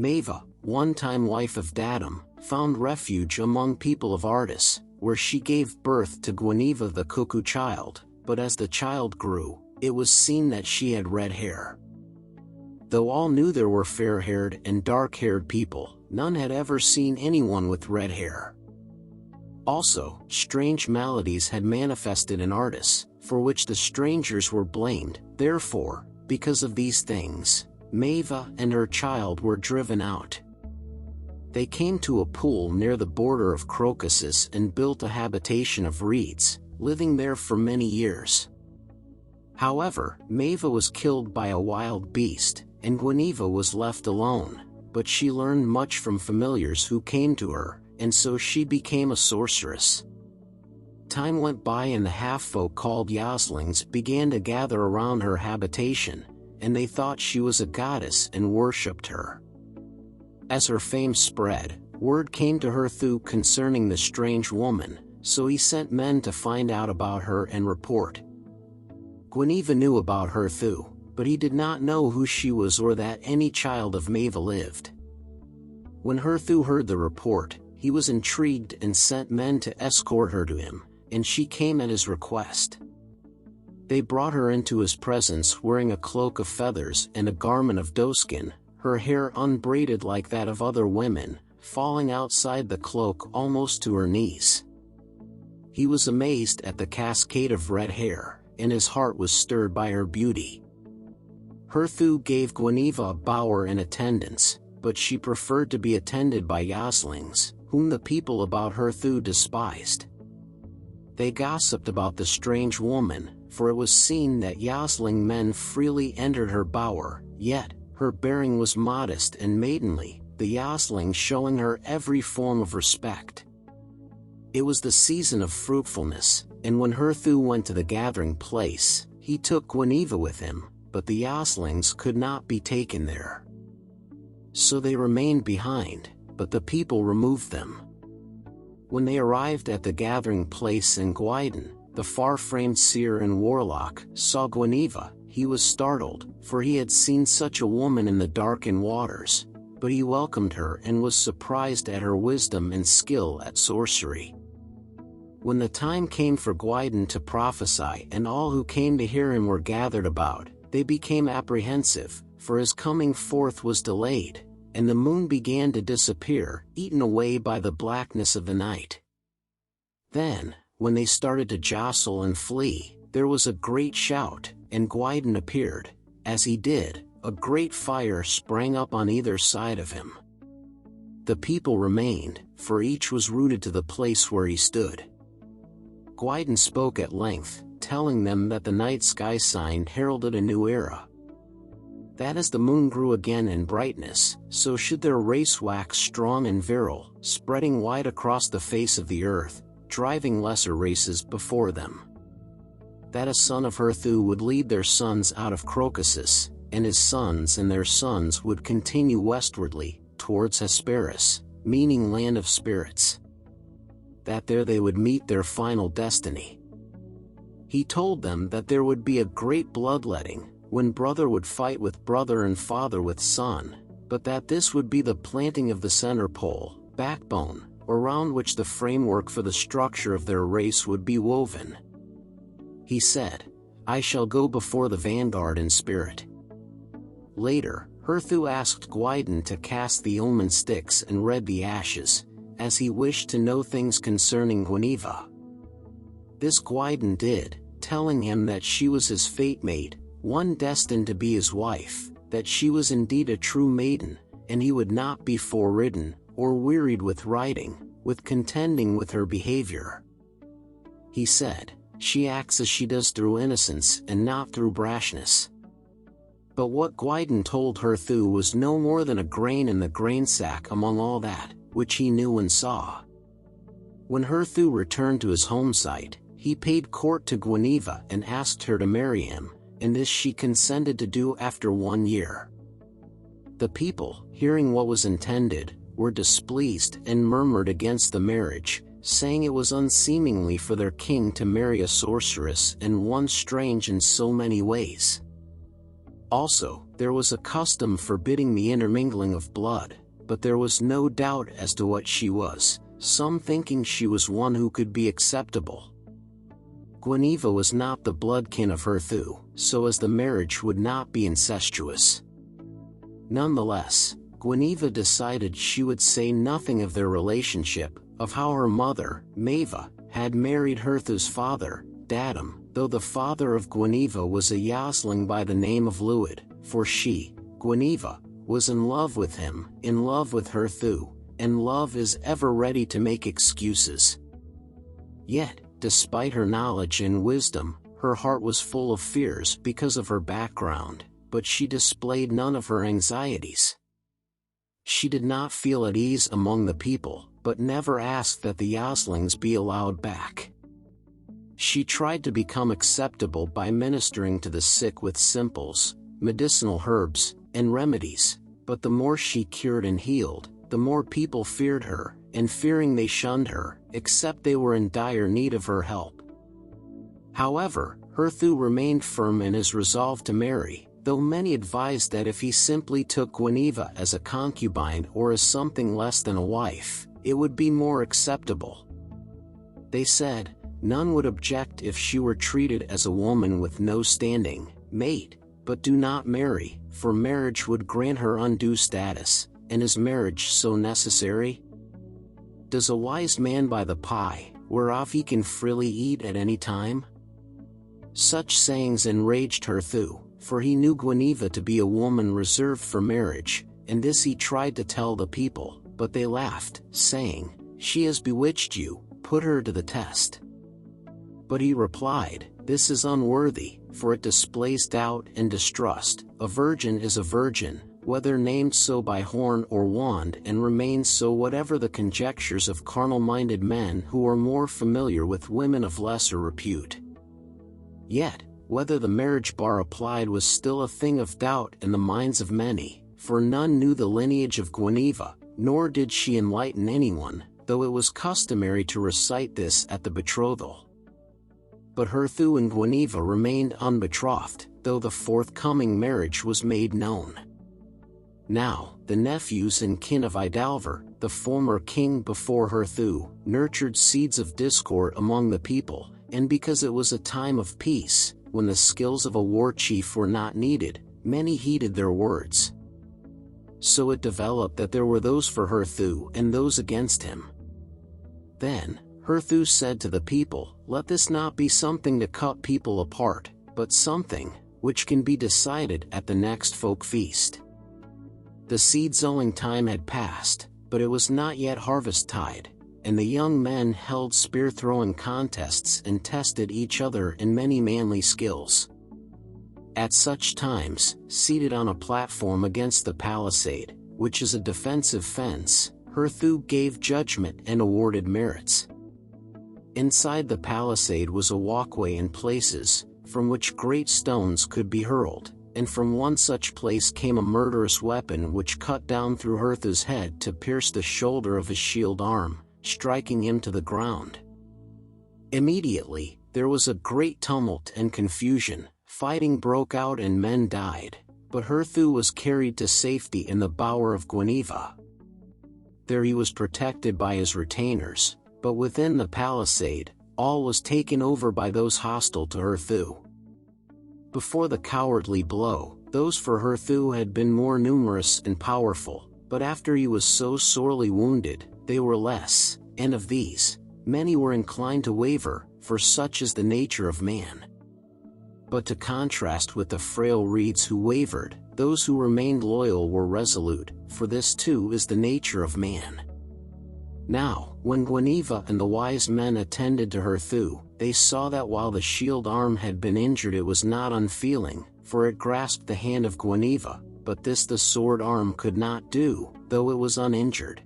Maeva, one-time wife of Datum, found refuge among people of Ardis, where she gave birth to Gwineva the cuckoo child, but as the child grew, it was seen that she had red hair. Though all knew there were fair-haired and dark-haired people, none had ever seen anyone with red hair. Also, strange maladies had manifested in Ardis, for which the strangers were blamed. Therefore, because of these things, Maeva and her child were driven out. They came to a pool near the border of Crocuses and built a habitation of reeds, living there for many years. However, Maeva was killed by a wild beast, and Gwineva was left alone, but she learned much from familiars who came to her, and so she became a sorceress. Time went by and the half-folk called Yoslings began to gather around her habitation, and they thought she was a goddess and worshipped her. As her fame spread, word came to Herthu concerning the strange woman, so he sent men to find out about her and report. Gwineva knew about Herthu, but he did not know who she was or that any child of Maeva lived. When Herthu heard the report, he was intrigued and sent men to escort her to him, and she came at his request. They brought her into his presence wearing a cloak of feathers and a garment of doeskin, her hair unbraided like that of other women, falling outside the cloak almost to her knees. He was amazed at the cascade of red hair, and his heart was stirred by her beauty. Herthu gave Gwineva a bower in attendance, but she preferred to be attended by Yoslings, whom the people about Herthu despised. They gossiped about the strange woman, for it was seen that Yosling men freely entered her bower, yet her bearing was modest and maidenly, the Yoslings showing her every form of respect. It was the season of fruitfulness, and when Herthu went to the gathering place, he took Gwineva with him, but the Yoslings could not be taken there. So they remained behind, but the people removed them. When they arrived at the gathering place in Gwyneva, the far-famed seer and warlock saw Gwineva. He was startled, for he had seen such a woman in the darkened waters, but he welcomed her and was surprised at her wisdom and skill at sorcery. When the time came for Gwyneva to prophesy and all who came to hear him were gathered about, they became apprehensive, for his coming forth was delayed, and the moon began to disappear, eaten away by the blackness of the night. Then, when they started to jostle and flee, there was a great shout, and Gwyneva appeared. As he did, a great fire sprang up on either side of him. The people remained, for each was rooted to the place where he stood. Gwyneva spoke at length, telling them that the night sky sign heralded a new era. That as the moon grew again in brightness, so should their race wax strong and virile, spreading wide across the face of the earth, driving lesser races before them. That a son of Herthu would lead their sons out of Crocuses, and his sons and their sons would continue westwardly, towards Hesperus, meaning land of spirits. That there they would meet their final destiny. He told them that there would be a great bloodletting, when brother would fight with brother and father with son, but that this would be the planting of the center pole, backbone, around which the framework for the structure of their race would be woven. He said, "I shall go before the vanguard in spirit." Later, Herthu asked Gwyneva to cast the omen sticks and read the ashes, as he wished to know things concerning Gwineva. This Gwyneva did, telling him that she was his fate-mate, one destined to be his wife, that she was indeed a true maiden, and he would not be foreridden, or wearied with riding, with contending with her behavior. He said, "She acts as she does through innocence and not through brashness." But what Gwyneva told Herthu was no more than a grain in the grain sack among all that, which he knew and saw. When Herthu returned to his home site, he paid court to Gwineva and asked her to marry him, and this she consented to do after 1 year. The people, hearing what was intended, were displeased and murmured against the marriage, saying it was unseemly for their king to marry a sorceress and one strange in so many ways. Also, there was a custom forbidding the intermingling of blood, but there was no doubt as to what she was, some thinking she was one who could be acceptable. Gwineva was not the bloodkin of Herthu, so as the marriage would not be incestuous. Nonetheless, Gwineva decided she would say nothing of their relationship, of how her mother, Maeva, had married Herthu's father, Dadam, though the father of Gwineva was a Yosling by the name of Luid, for she, Gwineva, was in love with him, in love with Herthu, and love is ever ready to make excuses. Yet, despite her knowledge and wisdom, her heart was full of fears because of her background, but she displayed none of her anxieties. She did not feel at ease among the people, but never asked that the Yoslings be allowed back. She tried to become acceptable by ministering to the sick with simples, medicinal herbs, and remedies, but the more she cured and healed, the more people feared her, and fearing they shunned her, except they were in dire need of her help. However, Herthu remained firm in his resolve to marry, though many advised that if he simply took Gwineva as a concubine or as something less than a wife, it would be more acceptable. They said, none would object if she were treated as a woman with no standing, mate, but do not marry, for marriage would grant her undue status, and is marriage so necessary? Does a wise man buy the pie, whereof he can freely eat at any time? Such sayings enraged Herthu, for he knew Gwineva to be a woman reserved for marriage, and this he tried to tell the people, but they laughed, saying, "She has bewitched you, put her to the test." But he replied, "This is unworthy, for it displays doubt and distrust. A virgin is a virgin, whether named so by horn or wand, and remains so whatever the conjectures of carnal-minded men who are more familiar with women of lesser repute." Yet, whether the marriage bar applied was still a thing of doubt in the minds of many, for none knew the lineage of Gwineva, nor did she enlighten anyone, though it was customary to recite this at the betrothal. But Herthu and Gwineva remained unbetrothed, though the forthcoming marriage was made known. Now, the nephews and kin of Idalver, the former king before Herthu, nurtured seeds of discord among the people, and because it was a time of peace, when the skills of a war chief were not needed, many heeded their words. So it developed that there were those for Herthu and those against him. Then, Herthu said to the people, "Let this not be something to cut people apart, but something which can be decided at the next folk feast." The seed-sowing time had passed, but it was not yet harvest-tide, and the young men held spear-throwing contests and tested each other in many manly skills. At such times, seated on a platform against the palisade, which is a defensive fence, Herthu gave judgment and awarded merits. Inside the palisade was a walkway in places, from which great stones could be hurled, and from one such place came a murderous weapon which cut down through Herthu's head to pierce the shoulder of his shield arm, striking him to the ground. Immediately, there was a great tumult and confusion, fighting broke out and men died, but Herthu was carried to safety in the bower of Gwineva. There he was protected by his retainers, but within the palisade, all was taken over by those hostile to Herthu. Before the cowardly blow, those for Herthu had been more numerous and powerful, but after he was so sorely wounded, they were less, and of these, many were inclined to waver, for such is the nature of man. But to contrast with the frail reeds who wavered, those who remained loyal were resolute, for this too is the nature of man. Now, when Gwineva and the wise men attended to Herthu, they saw that while the shield arm had been injured it was not unfeeling, for it grasped the hand of Gwineva, but this the sword arm could not do, though it was uninjured.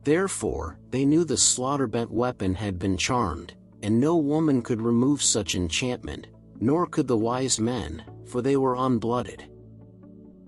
Therefore, they knew the slaughter-bent weapon had been charmed, and no woman could remove such enchantment, nor could the wise men, for they were unblooded.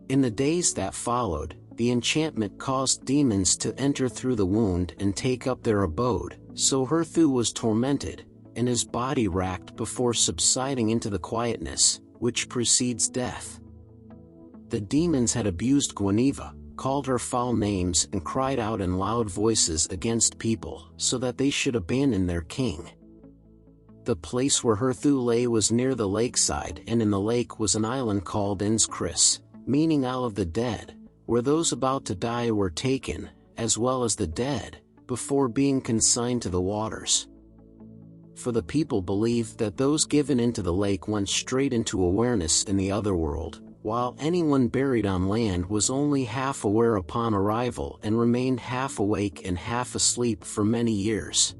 In the days that followed, the enchantment caused demons to enter through the wound and take up their abode, so Herthu was tormented, and his body racked before subsiding into the quietness, which precedes death. The demons had abused Gwineva, called her foul names and cried out in loud voices against people so that they should abandon their king. The place where Herthu lay was near the lakeside, and in the lake was an island called Inskris, meaning Isle of the Dead, where those about to die were taken, as well as the dead, before being consigned to the waters. For the people believed that those given into the lake went straight into awareness in the other world, while anyone buried on land was only half aware upon arrival and remained half awake and half asleep for many years.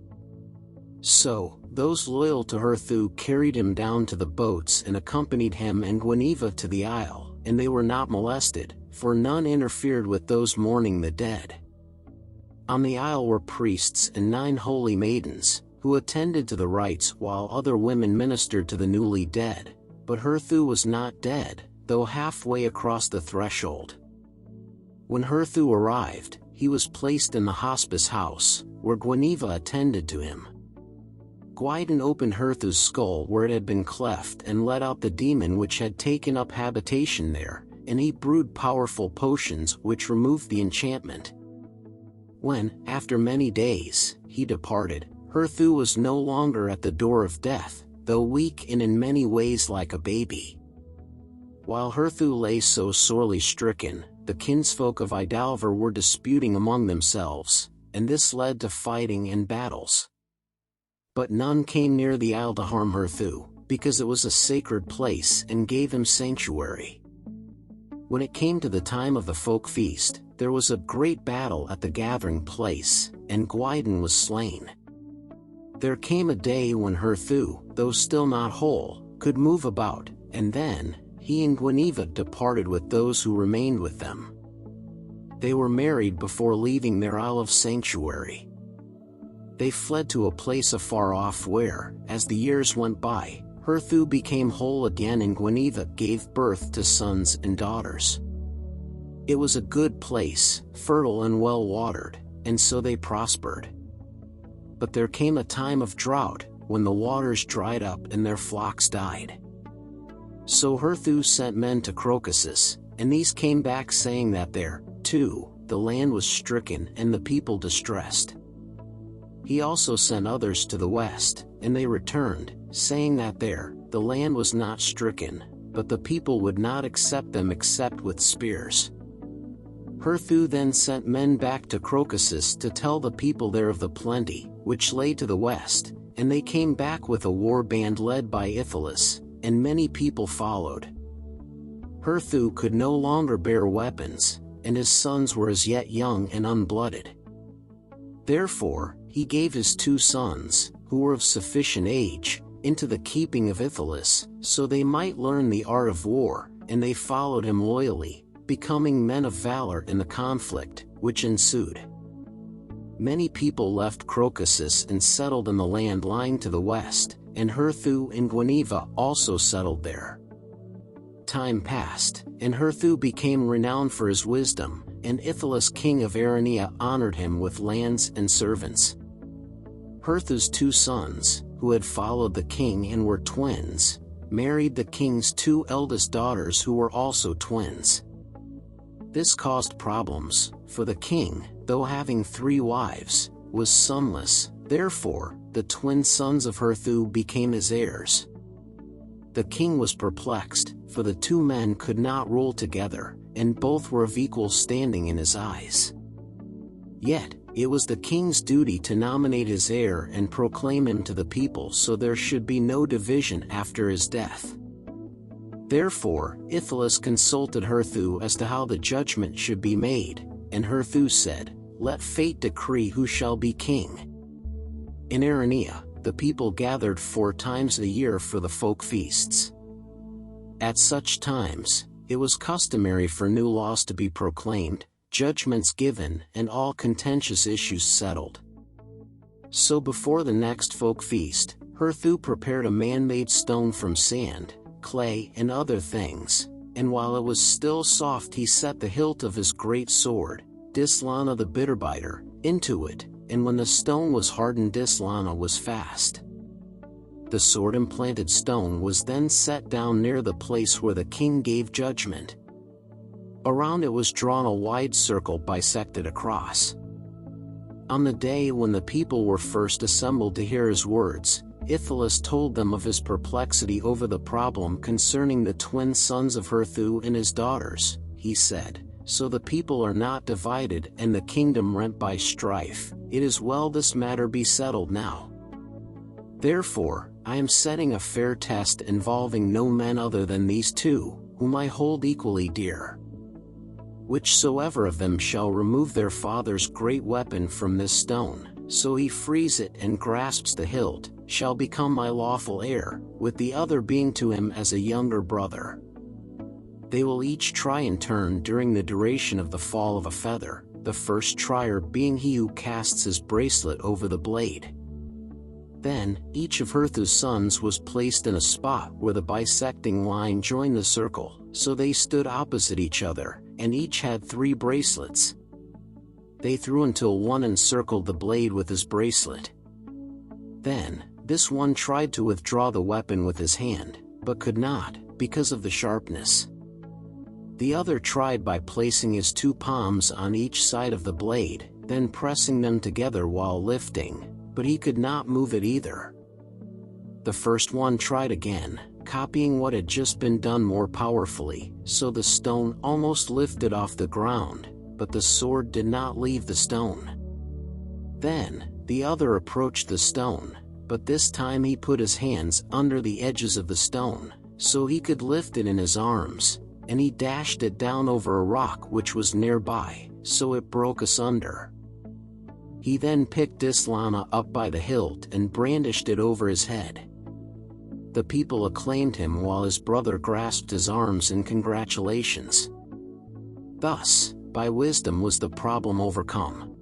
So, those loyal to Herthu carried him down to the boats and accompanied him and Gwineva to the isle, and they were not molested, for none interfered with those mourning the dead. On the isle were priests and 9 holy maidens, who attended to the rites while other women ministered to the newly dead, but Herthu was not dead, though halfway across the threshold. When Herthu arrived, he was placed in the hospice house, where Gwineva attended to him. Gwyneth opened Herthu's skull where it had been cleft and let out the demon which had taken up habitation there, and he brewed powerful potions which removed the enchantment. When, after many days, he departed, Herthu was no longer at the door of death, though weak and in many ways like a baby. While Herthu lay so sorely stricken, the kinsfolk of Idalver were disputing among themselves, and this led to fighting and battles. But none came near the isle to harm Herthu, because it was a sacred place and gave him sanctuary. When it came to the time of the folk feast, there was a great battle at the gathering place, and Gwyneth was slain. There came a day when Herthu, though still not whole, could move about, and then he and Gwineva departed with those who remained with them. They were married before leaving their isle of sanctuary. They fled to a place afar off where, as the years went by, Herthu became whole again and Gwineva gave birth to sons and daughters. It was a good place, fertile and well watered, and so they prospered. But there came a time of drought, when the waters dried up and their flocks died. So Herthu sent men to Crocusus, and these came back saying that there, too, the land was stricken and the people distressed. He also sent others to the west, and they returned, saying that there, the land was not stricken, but the people would not accept them except with spears. Herthu then sent men back to Crocusus to tell the people there of the plenty, which lay to the west, and they came back with a war band led by Ithelus, and many people followed. Herthu could no longer bear weapons, and his sons were as yet young and unblooded. Therefore, he gave his 2 sons, who were of sufficient age, into the keeping of Ithelus, so they might learn the art of war, and they followed him loyally, becoming men of valor in the conflict, which ensued. Many people left Crocusus and settled in the land lying to the west, and Herthu and Gwineva also settled there. Time passed, and Herthu became renowned for his wisdom, and Ithelus king of Aranea honored him with lands and servants. Herthu's 2 sons, who had followed the king and were twins, married the king's 2 eldest daughters who were also twins. This caused problems, for the king, though having 3 wives, was sonless, therefore, the twin sons of Herthu became his heirs. The king was perplexed, for the 2 men could not rule together, and both were of equal standing in his eyes. Yet, it was the king's duty to nominate his heir and proclaim him to the people so there should be no division after his death. Therefore, Ithelus consulted Herthu as to how the judgment should be made, and Herthu said, "Let fate decree who shall be king." In Aranea, the people gathered 4 times a year for the folk feasts. At such times, it was customary for new laws to be proclaimed, judgments given, and all contentious issues settled. So before the next folk feast, Herthu prepared a man-made stone from sand, clay, and other things, and while it was still soft he set the hilt of his great sword, Dislana the bitterbiter, into it, and when the stone was hardened Dislana was fast. The sword-implanted stone was then set down near the place where the king gave judgment. Around it was drawn a wide circle bisected across. On the day when the people were first assembled to hear his words, Ithelus told them of his perplexity over the problem concerning the twin sons of Herthu and his daughters. He said, "So the people are not divided and the kingdom rent by strife. It is well this matter be settled now. Therefore, I am setting a fair test involving no men other than these two, whom I hold equally dear. Whichsoever of them shall remove their father's great weapon from this stone, so he frees it and grasps the hilt, shall become my lawful heir, with the other being to him as a younger brother. They will each try in turn during the duration of the fall of a feather, the first trier being he who casts his bracelet over the blade." Then, each of Herthu's sons was placed in a spot where the bisecting line joined the circle, so they stood opposite each other, and each had 3 bracelets. They threw until one encircled the blade with his bracelet. Then, this one tried to withdraw the weapon with his hand, but could not, because of the sharpness. The other tried by placing his 2 palms on each side of the blade, then pressing them together while lifting, but he could not move it either. The first one tried again, copying what had just been done more powerfully, so the stone almost lifted off the ground, but the sword did not leave the stone. Then, the other approached the stone, but this time he put his hands under the edges of the stone, so he could lift it in his arms, and he dashed it down over a rock which was nearby, so it broke asunder. He then picked Islama up by the hilt and brandished it over his head. The people acclaimed him while his brother grasped his arms in congratulations. Thus, by wisdom was the problem overcome.